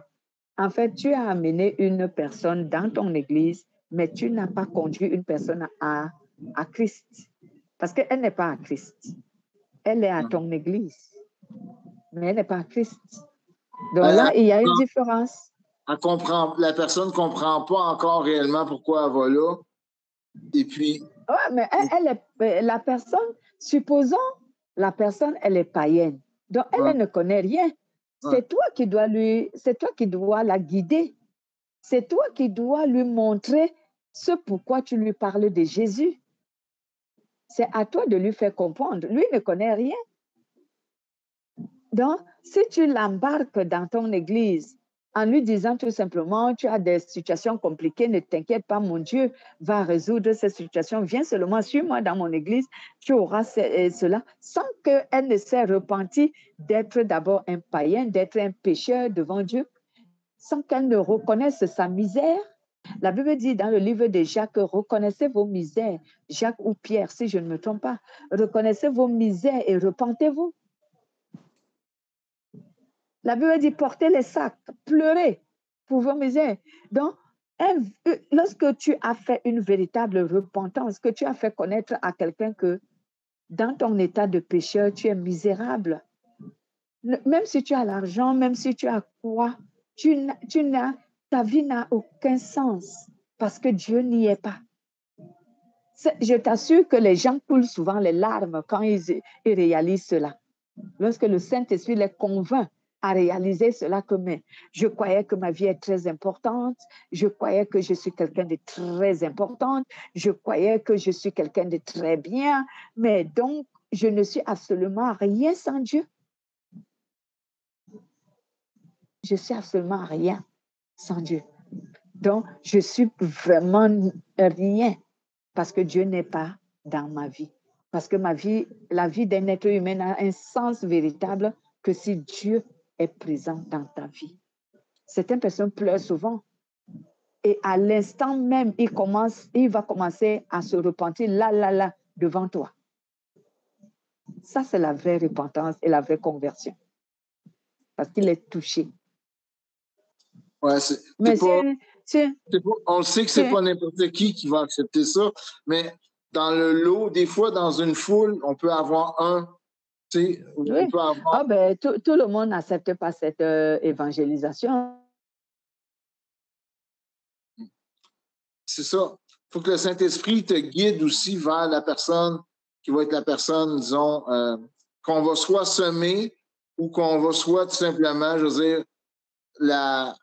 En fait, tu as amené une personne dans ton église, mais tu n'as pas conduit une personne à Christ. Parce qu'elle n'est pas à Christ. Elle est à ton église, mais elle n'est pas à Christ. Donc là, il y a une différence.
La personne ne comprend pas encore réellement pourquoi elle va là. Et puis...
Oui, mais la personne, supposons, la personne, elle est païenne. Donc, elle ne connaît rien. C'est toi qui dois la guider. C'est toi qui dois lui montrer ce pourquoi tu lui parles de Jésus. C'est à toi de lui faire comprendre. Lui ne connaît rien. Donc, si tu l'embarques dans ton église en lui disant tout simplement, tu as des situations compliquées, ne t'inquiète pas, mon Dieu va résoudre ces situations. Viens seulement, suis-moi dans mon église, tu auras cela, sans qu'elle ne s'ait repentie d'être d'abord un païen, d'être un pécheur devant Dieu, sans qu'elle ne reconnaisse sa misère. La Bible dit dans le livre de Jacques, reconnaissez vos misères, Jacques ou Pierre, si je ne me trompe pas, reconnaissez vos misères et repentez-vous. La Bible dit portez les sacs, pleurez pour vos misères. Donc, lorsque tu as fait une véritable repentance, que tu as fait connaître à quelqu'un que dans ton état de pécheur, tu es misérable, même si tu as l'argent, même si tu as quoi, ta vie n'a aucun sens parce que Dieu n'y est pas. Je t'assure que les gens coulent souvent les larmes quand ils réalisent cela. Lorsque le Saint-Esprit les convainc à réaliser cela, je croyais que ma vie est très importante, je croyais que je suis quelqu'un de très important, je croyais que je suis quelqu'un de très bien, mais donc je ne suis absolument rien sans Dieu. Je suis absolument rien sans Dieu. Donc, je suis vraiment rien parce que Dieu n'est pas dans ma vie. Parce que la vie d'un être humain a un sens véritable que si Dieu est présent dans ta vie. Certaines personnes pleurent souvent et à l'instant même, il va commencer à se repentir là, devant toi. Ça, c'est la vraie repentance et la vraie conversion. Parce qu'il est touché.
Ouais,
Mais
on le sait que c'est pas n'importe qui va accepter ça, mais dans le lot, des fois, dans une foule, on peut avoir un. Oui. On peut avoir...
tout le monde n'accepte pas cette évangélisation.
C'est ça. Il faut que le Saint-Esprit te guide aussi vers la personne qui va être la personne, disons, qu'on va soit semer ou qu'on va soit tout simplement, je veux dire, la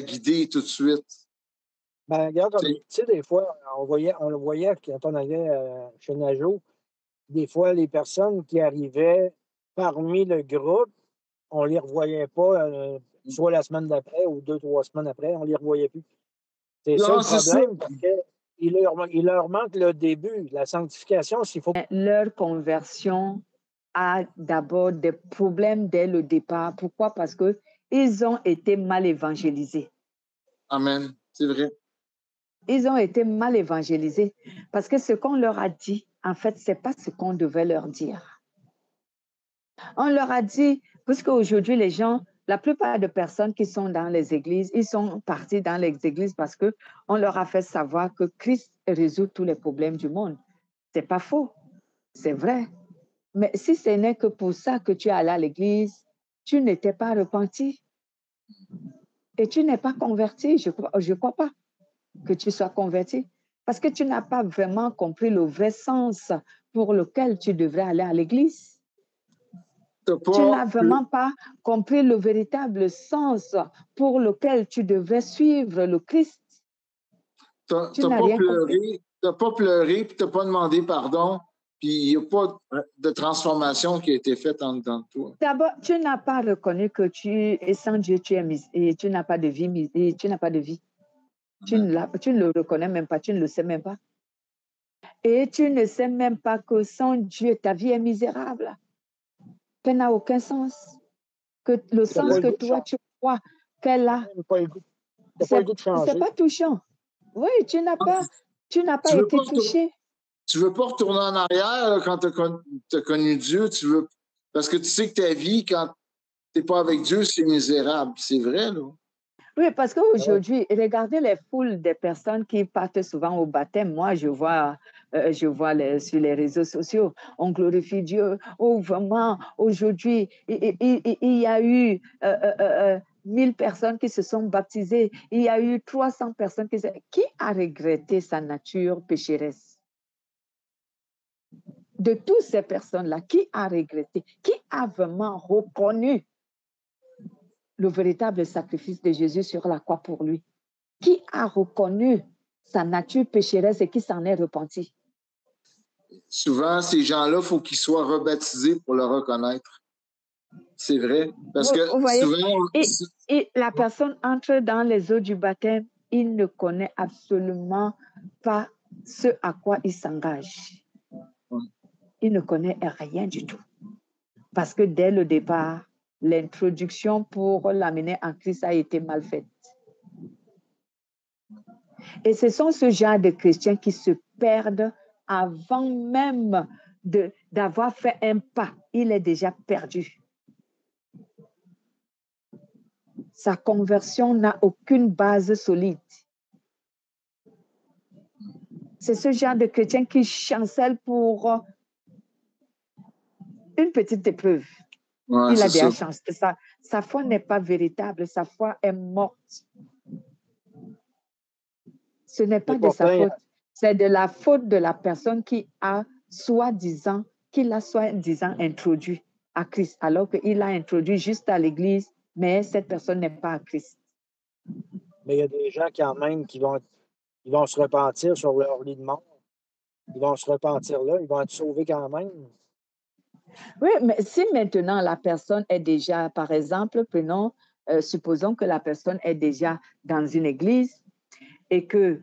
guider tout de suite.
Ben, regarde, tu sais, des fois, on le voyait quand on allait chez Najo, des fois, les personnes qui arrivaient parmi le groupe, on ne les revoyait pas, soit la semaine d'après ou 2-3 semaines après, on ne les revoyait plus. C'est ça le problème, parce qu'il leur manque le début, la sanctification, s'il faut...
Leur conversion a d'abord des problèmes dès le départ. Pourquoi? Parce qu'ils ont été mal évangélisés.
Amen, c'est vrai.
Ils ont été mal évangélisés parce que ce qu'on leur a dit, en fait, ce n'est pas ce qu'on devait leur dire. On leur a dit, puisque aujourd'hui, les gens, la plupart des personnes qui sont dans les églises, ils sont partis dans les églises parce qu'on leur a fait savoir que Christ résout tous les problèmes du monde. Ce n'est pas faux, c'est vrai. Mais si ce n'est que pour ça que tu es allé à l'église, tu n'étais pas repenti et tu n'es pas converti. Je ne crois pas que tu sois converti parce que tu n'as pas vraiment compris le vrai sens pour lequel tu devrais aller à l'église. Tu n'as vraiment pas compris le véritable sens pour lequel tu devrais suivre le Christ.
Tu n'as pas pleuré, puis tu n'as pas demandé pardon, puis il n'y a pas de transformation qui a été faite en dedans de toi.
D'abord, tu n'as pas reconnu que sans Dieu, tu n'as pas de vie. Tu n'as pas de vie. Tu ne le reconnais même pas, tu ne le sais même pas. Et tu ne sais même pas que sans Dieu, ta vie est misérable. Qu'elle n'a aucun sens. Que le sens que toi, tu crois qu'elle a, c'est pas touchant. Oui, tu n'as pas été touché.
Tu ne veux pas retourner en arrière là, quand tu as connu Dieu. Parce que tu sais que ta vie, quand tu n'es pas avec Dieu, c'est misérable. C'est vrai, là.
Oui, parce qu'aujourd'hui, regardez les foules des personnes qui partent souvent au baptême. Moi, je vois sur les réseaux sociaux, on glorifie Dieu. Oh, vraiment, aujourd'hui, il y a eu 1000 personnes qui se sont baptisées. Il y a eu 300 personnes qui a regretté sa nature pécheresse? De toutes ces personnes-là, qui a regretté? Qui a vraiment reconnu le véritable sacrifice de Jésus sur la croix pour lui? Qui a reconnu sa nature pécheresse et qui s'en est repenti?
Souvent, ces gens-là, il faut qu'ils soient rebaptisés pour le reconnaître. C'est vrai. Parce que
vous voyez,
souvent...
et la personne entre dans les eaux du baptême, il ne connaît absolument pas ce à quoi il s'engage. Il ne connaît rien du tout. Parce que dès le départ, l'introduction pour l'amener en Christ a été mal faite. Et ce sont ce genre de chrétiens qui se perdent avant même d'avoir fait un pas. Il est déjà perdu. Sa conversion n'a aucune base solide. C'est ce genre de chrétien qui chancelle pour une petite épreuve.
Ouais,
il a déjà chance. Sa foi n'est pas véritable. Sa foi est morte. Ce n'est pas de sa faute. C'est de la faute de la personne qui l'a soi-disant introduit à Christ, alors qu'il l'a introduit juste à l'Église, mais cette personne n'est pas à Christ.
Mais il y a des gens quand même qui vont se repentir sur leur lit de mort. Ils vont se repentir là, ils vont être sauvés quand même.
Oui, mais si maintenant la personne est déjà, par exemple, supposons que la personne est déjà dans une église et que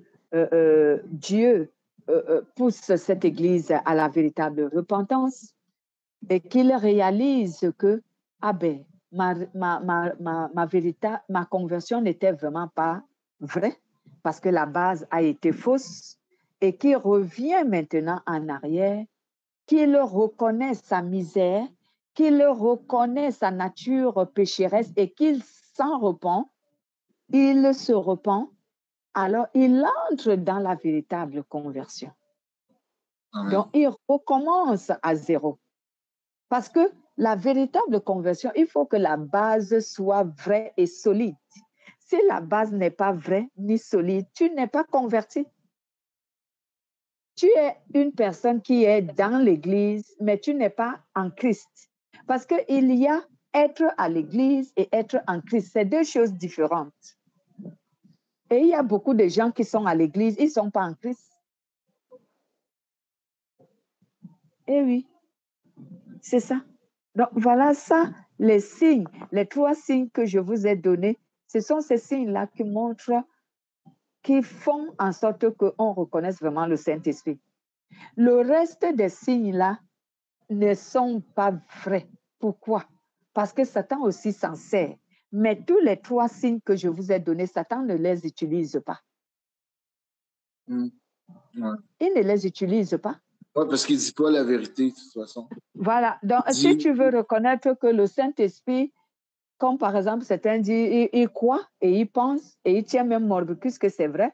Dieu pousse cette église à la véritable repentance et qu'il réalise que, ma conversion n'était vraiment pas vraie parce que la base a été fausse et qu'il revient maintenant en arrière qu'il reconnaît sa misère, qu'il reconnaît sa nature pécheresse et qu'il s'en repent, il se repent, alors il entre dans la véritable conversion. Donc, il recommence à zéro. Parce que la véritable conversion, il faut que la base soit vraie et solide. Si la base n'est pas vraie ni solide, tu n'es pas converti. Tu es une personne qui est dans l'Église, mais tu n'es pas en Christ. Parce qu'il y a être à l'Église et être en Christ. C'est deux choses différentes. Et il y a beaucoup de gens qui sont à l'Église, ils ne sont pas en Christ. Eh oui, c'est ça. Donc, voilà ça, les signes, les 3 signes que je vous ai donnés. Ce sont ces signes-là qui montrent, qui font en sorte qu'on reconnaisse vraiment le Saint-Esprit. Le reste des signes-là ne sont pas vrais. Pourquoi? Parce que Satan aussi s'en sert. Mais tous les 3 signes que je vous ai donnés, Satan ne les utilise pas.
Ouais.
Il ne les utilise pas.
Oui, parce qu'il ne dit pas la vérité, de toute façon.
Voilà. Donc, si tu veux reconnaître que le Saint-Esprit, comme par exemple, certains disent, il croit et il pense et il tient même mordicus que c'est vrai.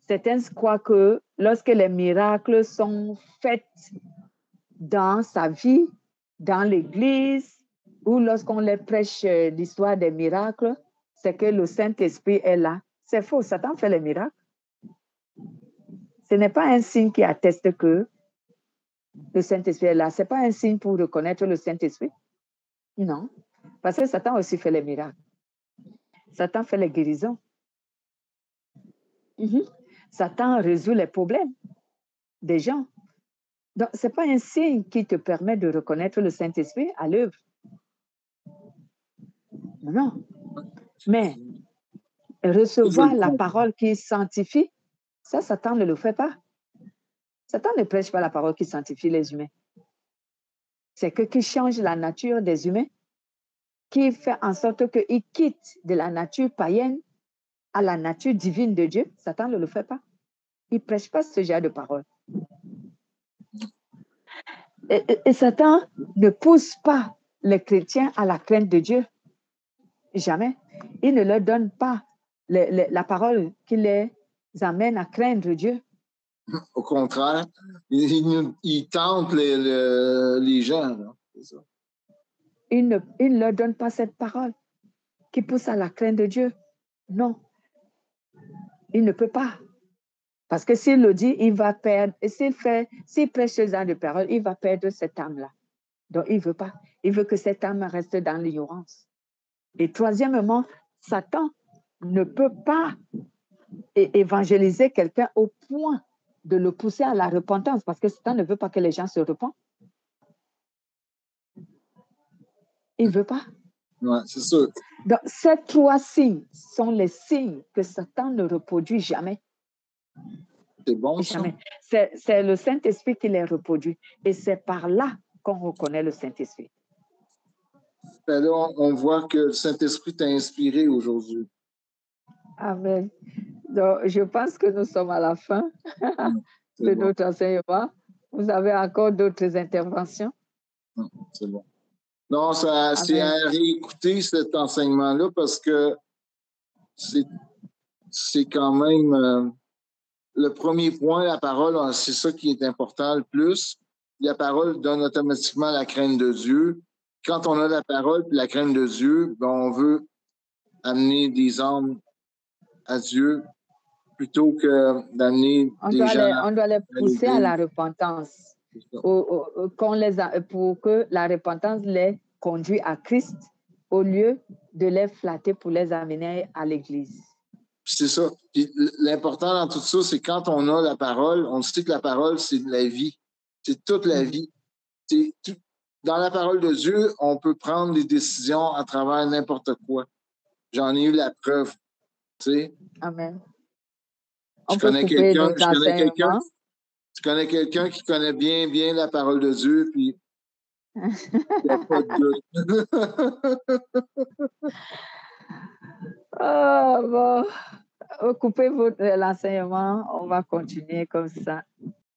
Certains croient que lorsque les miracles sont faits dans sa vie, dans l'Église, ou lorsqu'on les prêche l'histoire des miracles, c'est que le Saint-Esprit est là. C'est faux, Satan fait les miracles. Ce n'est pas un signe qui atteste que le Saint-Esprit est là. Ce n'est pas un signe pour reconnaître le Saint-Esprit. Non, parce que Satan aussi fait les miracles. Satan fait les guérisons. Satan résout les problèmes des gens. Donc, ce n'est pas un signe qui te permet de reconnaître le Saint-Esprit à l'œuvre. Non. Mais recevoir la parole qui sanctifie, ça, Satan ne le fait pas. Satan ne prêche pas la parole qui sanctifie les humains. C'est que qui change la nature des humains, qui fait en sorte qu'ils quittent de la nature païenne à la nature divine de Dieu. Satan ne le fait pas. Il ne prêche pas ce genre de parole. Et Satan ne pousse pas les chrétiens à la crainte de Dieu. Jamais. Il ne leur donne pas la parole qui les amène à craindre Dieu.
Au contraire, il tente les gens. C'est ça.
Il ne leur donne pas cette parole qui pousse à la crainte de Dieu. Non. Il ne peut pas. Parce que s'il le dit, il va perdre. Et s'il prêche ce genre de parole, il va perdre cette âme-là. Donc, il ne veut pas. Il veut que cette âme reste dans l'ignorance. Et troisièmement, Satan ne peut pas évangéliser quelqu'un au point de le pousser à la repentance, parce que Satan ne veut pas que les gens se repentent. Il ne veut pas.
Ouais, c'est sûr.
Donc, ces 3 signes sont les signes que Satan ne reproduit jamais.
C'est bon,
jamais. C'est le Saint-Esprit qui les reproduit. Et c'est par là qu'on reconnaît le Saint-Esprit.
Ben là, on voit que le Saint-Esprit t'a inspiré aujourd'hui.
Amen. Donc, je pense que nous sommes à la fin de notre enseignement. Vous avez encore d'autres interventions?
C'est bon. Non, c'est à réécouter cet enseignement-là parce que c'est quand même le premier point, la parole, c'est ça qui est important le plus. La parole donne automatiquement la crainte de Dieu. Quand on a la parole et la crainte de Dieu, ben on veut amener des âmes à Dieu plutôt que d'amener des gens.
On doit les pousser à la repentance. Pour que la repentance les conduise à Christ au lieu de les flatter pour les amener à l'Église.
C'est ça. Puis l'important dans tout ça, c'est quand on a la parole, on sait que la parole, c'est de la vie. C'est toute la vie. Dans la parole de Dieu, on peut prendre des décisions à travers n'importe quoi. J'en ai eu la preuve. Tu sais.
Amen.
Tu connais quelqu'un qui connaît bien la parole de Dieu, puis il n'y a pas de doute.
Bon. Coupez l'enseignement, on va continuer comme ça.